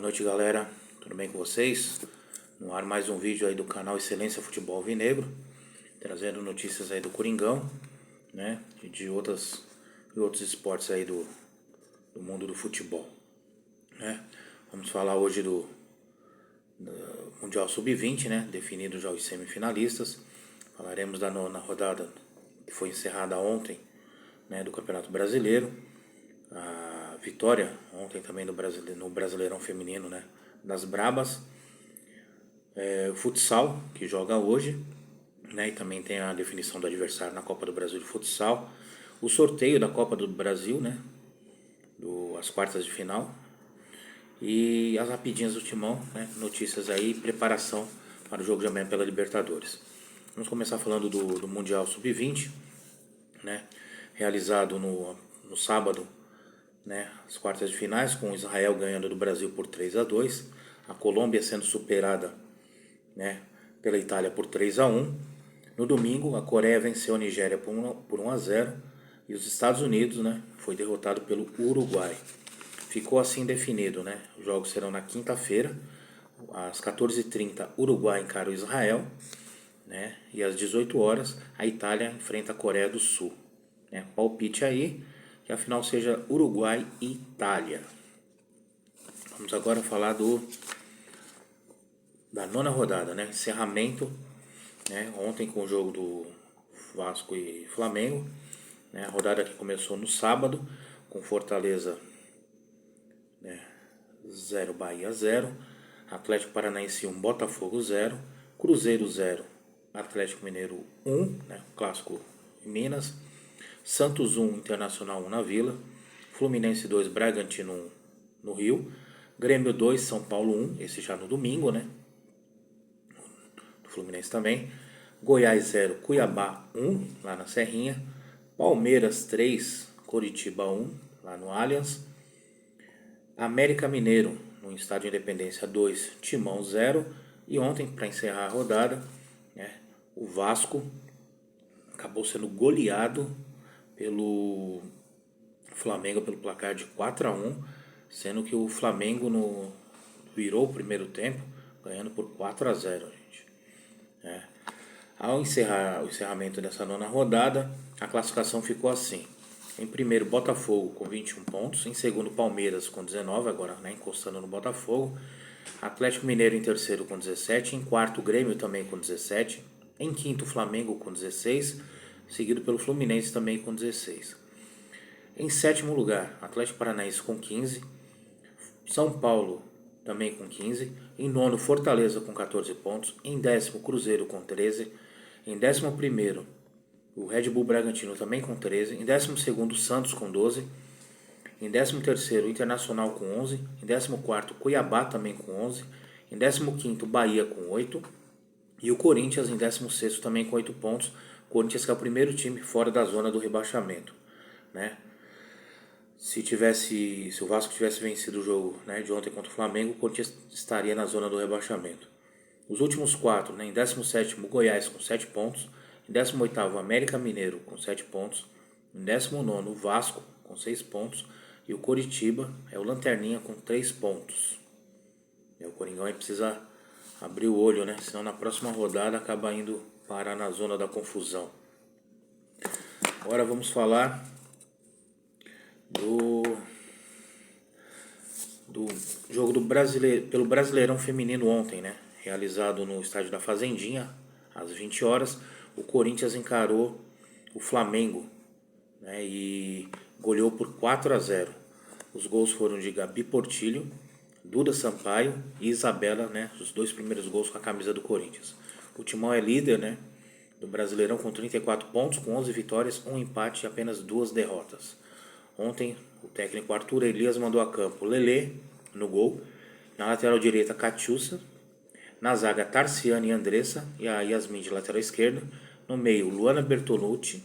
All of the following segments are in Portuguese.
noite, galera, tudo bem com vocês? No ar mais um vídeo aí do canal Excelência Futebol Alvinegro, trazendo notícias aí do Coringão, né, e de outros esportes aí do mundo do futebol, né. Vamos falar hoje do Mundial Sub-20, né, definido já os semifinalistas. Falaremos da nona rodada que foi encerrada ontem, né, do Campeonato Brasileiro. A vitória ontem também no Brasileirão Feminino, né, das Brabas. O futsal, que joga hoje, né, e também tem a definição do adversário na Copa do Brasil de futsal. O sorteio da Copa do Brasil, né, as quartas de final. E as rapidinhas do Timão, né, notícias aí, preparação para o jogo de amanhã pela Libertadores. Vamos começar falando do Mundial Sub-20, né, realizado no sábado, né, as quartas de finais, com Israel ganhando do Brasil por 3-2, a Colômbia sendo superada, né, pela Itália por 3-1. No domingo, a Coreia venceu a Nigéria por 1-0 e os Estados Unidos, né, foi derrotado pelo Uruguai. Ficou assim definido, né? Os jogos serão na quinta-feira, às 14h30, Uruguai encara o Israel, né? E às 18 horas a Itália enfrenta a Coreia do Sul, né? Palpite aí que a final seja Uruguai e Itália. Vamos agora falar da nona rodada, né? Encerramento, né? Ontem com o jogo do Vasco e Flamengo, né? A rodada que começou no sábado com Fortaleza, né, 0, Bahia 0, Atlético Paranaense 1, Botafogo 0, Cruzeiro 0, Atlético Mineiro 1, né, clássico em Minas, Santos 1, Internacional 1 na Vila, Fluminense 2, Bragantino 1 no Rio, Grêmio 2, São Paulo 1, esse já no domingo, né, do Fluminense também, Goiás 0, Cuiabá 1, lá na Serrinha, Palmeiras 3, Coritiba 1, lá no Allianz, América Mineiro, no Estádio Independência 2, Timão 0. E ontem, para encerrar a rodada, né, o Vasco acabou sendo goleado pelo Flamengo pelo placar de 4-1, sendo que o Flamengo virou o primeiro tempo, ganhando por 4-0, gente. Ao encerrar o encerramento dessa nona rodada, a classificação ficou assim. Em primeiro, Botafogo com 21 pontos. Em segundo, Palmeiras com 19, agora, né, encostando no Botafogo. Atlético Mineiro em terceiro com 17. Em quarto, Grêmio também com 17. Em quinto, Flamengo com 16. Seguido pelo Fluminense também com 16. Em sétimo lugar, Atlético Paranaense com 15. São Paulo também com 15. Em nono, Fortaleza com 14 pontos. Em décimo, Cruzeiro com 13. Em décimo primeiro, o Red Bull Bragantino também com 13. Em 12º, Santos com 12. Em 13º, Internacional com 11. Em 14º, Cuiabá também com 11. Em 15º, Bahia com 8. E o Corinthians em 16º também com 8 pontos. O Corinthians que é o primeiro time fora da zona do rebaixamento, né? Se o Vasco tivesse vencido o jogo, né, de ontem contra o Flamengo, o Corinthians estaria na zona do rebaixamento. Os últimos 4, né, em 17º, Goiás com 7 pontos. Em 18º, América Mineiro com 7 pontos. Em 19º, Vasco com 6 pontos. E o Coritiba é o lanterninha com 3 pontos. O Coringão aí precisa abrir o olho, né? Senão na próxima rodada acaba indo parar na zona da confusão. Agora vamos falar do jogo pelo Brasileirão Feminino ontem, né? Realizado no estádio da Fazendinha, às 20 horas. O Corinthians encarou o Flamengo, né, e goleou por 4-0. Os gols foram de Gabi Portillo, Duda Sampaio e Isabela, né, os dois primeiros gols com a camisa do Corinthians. O Timão é líder, né, do Brasileirão com 34 pontos, com 11 vitórias, 1 empate e apenas 2 derrotas. Ontem, o técnico Arthur Elias mandou a campo Lelê no gol, na lateral direita Catiúcia, na zaga Tarciane e Andressa e a Yasmin de lateral esquerda, no meio Luana Bertolucci,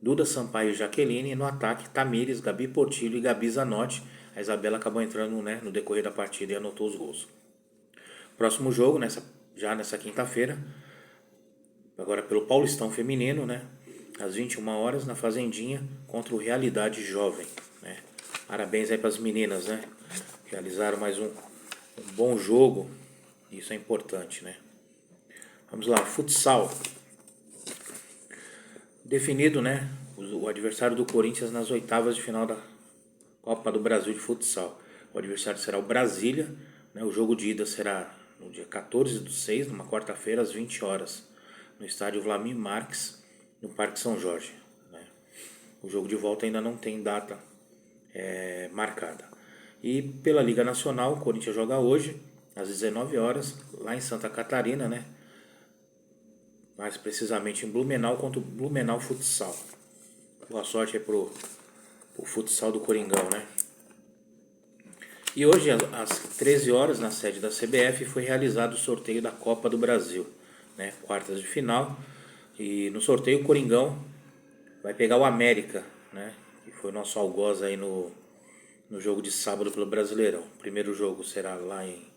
Duda Sampaio e Jaqueline, e no ataque Tamires, Gabi Portillo e Gabi Zanotti. A Isabela acabou entrando, né, no decorrer da partida e anotou os gols. Próximo jogo, já nessa quinta-feira, agora pelo Paulistão Feminino, né, às 21 horas, na Fazendinha, contra o Realidade Jovem, né. Parabéns aí para as meninas, né, realizaram mais um bom jogo, isso é importante, né? Vamos lá, futsal. Definido, né, o adversário do Corinthians nas oitavas de final da Copa do Brasil de futsal. O adversário será o Brasília, né, o jogo de ida será no dia 14/6, numa quarta-feira, às 20 horas, no estádio Vladimir Marques, no Parque São Jorge, né? O jogo de volta ainda não tem data marcada. E pela Liga Nacional, o Corinthians joga hoje, às 19 horas, lá em Santa Catarina, né? Mais precisamente em Blumenau, contra o Blumenau Futsal. Boa sorte aí pro futsal do Coringão, né? E hoje, às 13 horas, na sede da CBF, foi realizado o sorteio da Copa do Brasil, né? Quartas de final. E no sorteio, o Coringão vai pegar o América, né? Que foi nosso algoz aí no jogo de sábado pelo Brasileirão. O primeiro jogo será lá em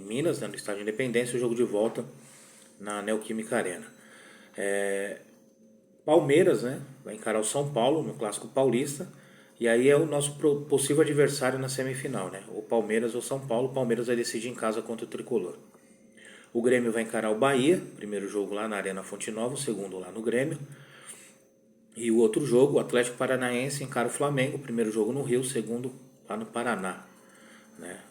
Minas, né? No Estádio Independência, o jogo de volta na Neoquímica Arena. Palmeiras, né, vai encarar o São Paulo no Clássico Paulista. E aí é o nosso possível adversário na semifinal, né? O Palmeiras ou São Paulo. O Palmeiras vai decidir em casa contra o Tricolor. O Grêmio vai encarar o Bahia, primeiro jogo lá na Arena Fonte Nova, o segundo lá no Grêmio. E o outro jogo, o Atlético Paranaense encara o Flamengo, primeiro jogo no Rio, segundo lá no Paraná, né?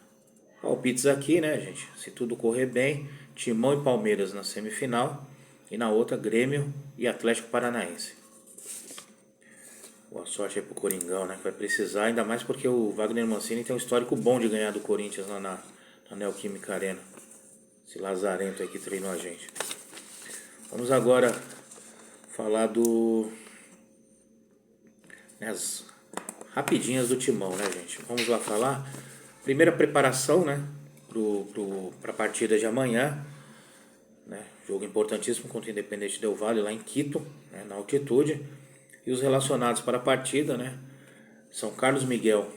Palpites aqui, né, gente? Se tudo correr bem, Timão e Palmeiras na semifinal e na outra Grêmio e Atlético Paranaense. Boa sorte aí pro Coringão, né? Que vai precisar, ainda mais porque o Wagner Mancini tem um histórico bom de ganhar do Corinthians lá na Neoquímica Arena. Esse lazarento aí que treinou a gente. Vamos agora falar as rapidinhas do Timão, né, gente? Vamos lá falar. Primeira preparação, né? Para a partida de amanhã, né? Jogo importantíssimo contra o Independente Del Valle lá em Quito, né? Na altitude. E os relacionados para a partida, né? São Carlos Miguel,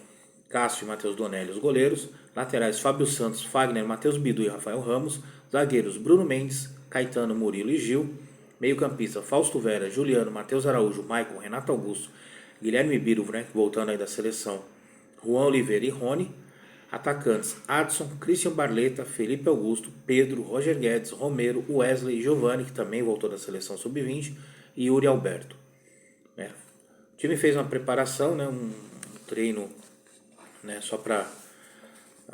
Cássio e Matheus Donelli, os goleiros. Laterais Fábio Santos, Fagner, Matheus Bidu e Rafael Ramos. Zagueiros Bruno Mendes, Caetano, Murilo e Gil. Meio-campista Fausto Vera, Juliano, Matheus Araújo, Maicon, Renato Augusto, Guilherme Biro, né? Voltando aí da seleção, Juan Oliveira e Rony. Atacantes Adson, Christian Barleta, Felipe Augusto, Pedro, Roger Guedes, Romero, Wesley, Giovani, que também voltou da seleção sub-20, e Yuri Alberto. Né? O time fez uma preparação, né, um treino, né, só para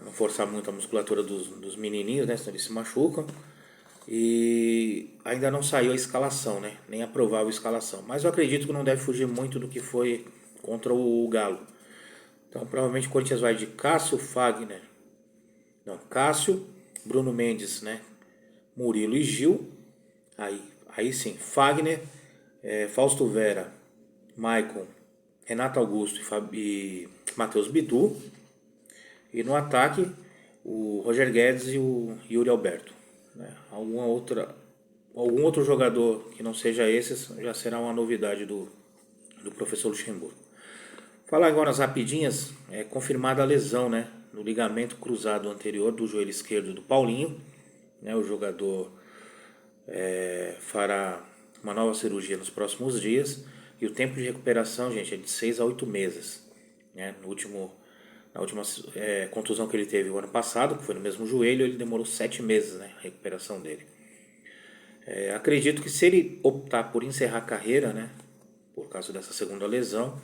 não forçar muito a musculatura dos menininhos, né, senão eles se machucam. E ainda não saiu a escalação, né, nem a provável escalação. Mas eu acredito que não deve fugir muito do que foi contra o Galo. Então provavelmente o Corinthians vai de Cássio, Fagner, não, Cássio, Bruno Mendes, né, Murilo e Gil. Aí sim, Fagner, Fausto Vera, Maicon, Renato Augusto e Matheus Bidu. E no ataque, o Roger Guedes e o Yuri Alberto. Né? Algum outro jogador que não seja esses já será uma novidade do professor Luxemburgo. Falar agora as rapidinhas, é confirmada a lesão, né, no ligamento cruzado anterior do joelho esquerdo do Paulinho. Né, o jogador fará uma nova cirurgia nos próximos dias. E o tempo de recuperação, gente, é de 6 a 8 meses. Né? Na última contusão que ele teve o ano passado, que foi no mesmo joelho, ele demorou 7 meses, né, a recuperação dele. Acredito que se ele optar por encerrar a carreira, né, por causa dessa segunda lesão,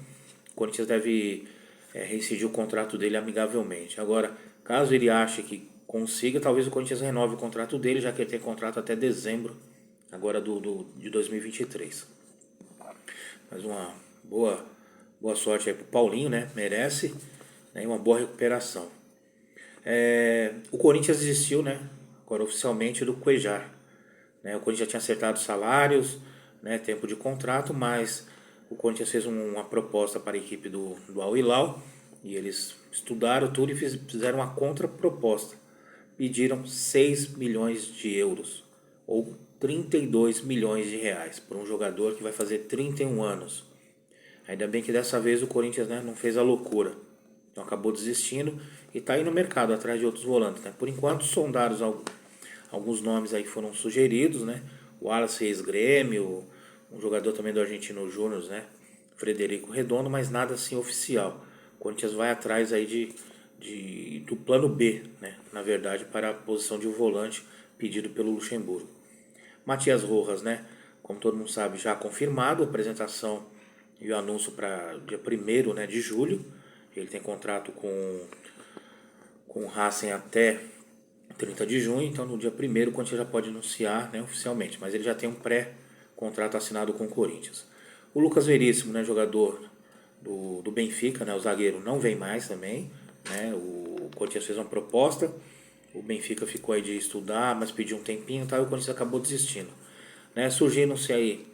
o Corinthians deve rescindir o contrato dele amigavelmente. Agora, caso ele ache que consiga, talvez o Corinthians renove o contrato dele, já que ele tem contrato até dezembro agora de 2023. Mas uma boa sorte aí pro Paulinho, né? Merece, né? E uma boa recuperação. O Corinthians desistiu, né? Agora oficialmente do Cuejar. Né? O Corinthians já tinha acertado salários, né? Tempo de contrato, mas o Corinthians fez uma proposta para a equipe do Al Hilal e eles estudaram tudo e fizeram uma contraproposta. Pediram 6 milhões de euros, ou 32 milhões de reais, por um jogador que vai fazer 31 anos. Ainda bem que dessa vez o Corinthians, né, não fez a loucura. Então acabou desistindo e está aí no mercado atrás de outros volantes. Né? Por enquanto, sondados alguns nomes aí foram sugeridos, né? O Wallace ex-Grêmio, um jogador também do Argentino Júnior, né? Frederico Redondo, mas nada assim oficial. O Corinthians vai atrás aí do plano B, né? Na verdade, para a posição de volante pedido pelo Luxemburgo. Matias Rojas, né? Como todo mundo sabe, já confirmado a apresentação e o anúncio para dia 1º, né, de julho. Ele tem contrato com o Racing até 30 de junho, então no dia 1º o Corinthians já pode anunciar, né, oficialmente, mas ele já tem um pré-contrato assinado com o Corinthians. O Lucas Veríssimo, né, jogador do Benfica, né, o zagueiro, não vem mais também, né, o Corinthians fez uma proposta, o Benfica ficou aí de estudar, mas pediu um tempinho, tá, e o Corinthians acabou desistindo. Né, surgindo-se aí,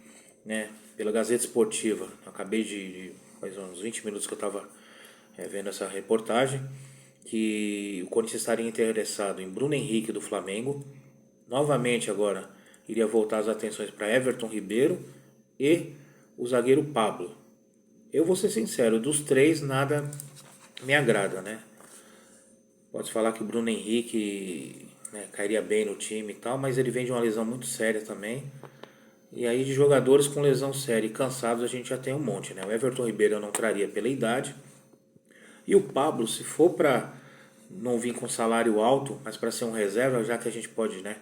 né, pela Gazeta Esportiva, acabei de faz uns 20 minutos que eu estava vendo essa reportagem, que o Corinthians estaria interessado em Bruno Henrique do Flamengo. Novamente agora iria voltar as atenções para Everton Ribeiro e o zagueiro Pablo. Eu vou ser sincero, dos três nada me agrada, né? Pode falar que o Bruno Henrique, né, cairia bem no time e tal, mas ele vem de uma lesão muito séria também. E aí de jogadores com lesão séria e cansados a gente já tem um monte, né? O Everton Ribeiro eu não traria pela idade. E o Pablo, se for para não vir com salário alto, mas para ser um reserva, já que a gente pode, né,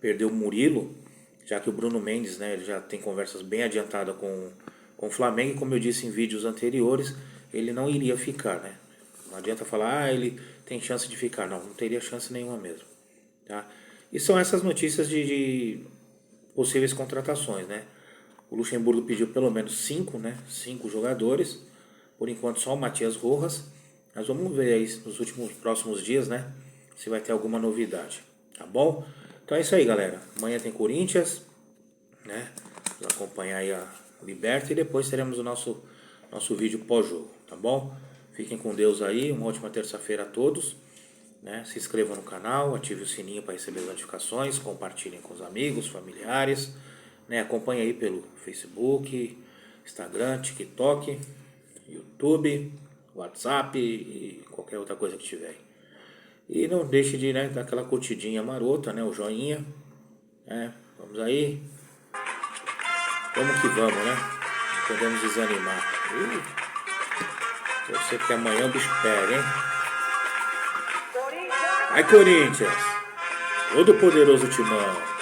perder o Murilo, já que o Bruno Mendes, né, ele já tem conversas bem adiantadas com o Flamengo, e como eu disse em vídeos anteriores, ele não iria ficar, né? Não adianta falar, ele tem chance de ficar. Não, não teria chance nenhuma mesmo. Tá? E são essas notícias de possíveis contratações, né? O Luxemburgo pediu pelo menos 5, né? 5 jogadores. Por enquanto só o Matias Rojas. Nós vamos ver aí nos próximos dias, né? Se vai ter alguma novidade. Tá bom? Então é isso aí, galera. Amanhã tem Corinthians, né? Vamos acompanhar aí a Liberta e depois teremos o nosso vídeo pós-jogo, tá bom? Fiquem com Deus aí. Uma ótima terça-feira a todos. Né? Se inscrevam no canal, ative o sininho para receber as notificações, compartilhem com os amigos, familiares, né? Acompanhe aí pelo Facebook, Instagram, TikTok, YouTube, WhatsApp e qualquer outra coisa que tiver. E não deixe de, né, dar aquela curtidinha marota, né, o joinha, né? Vamos aí, vamos que vamos, né? Não podemos desanimar. Eu sei que amanhã o bicho pega, hein? Vai, Corinthians! Todo poderoso timão!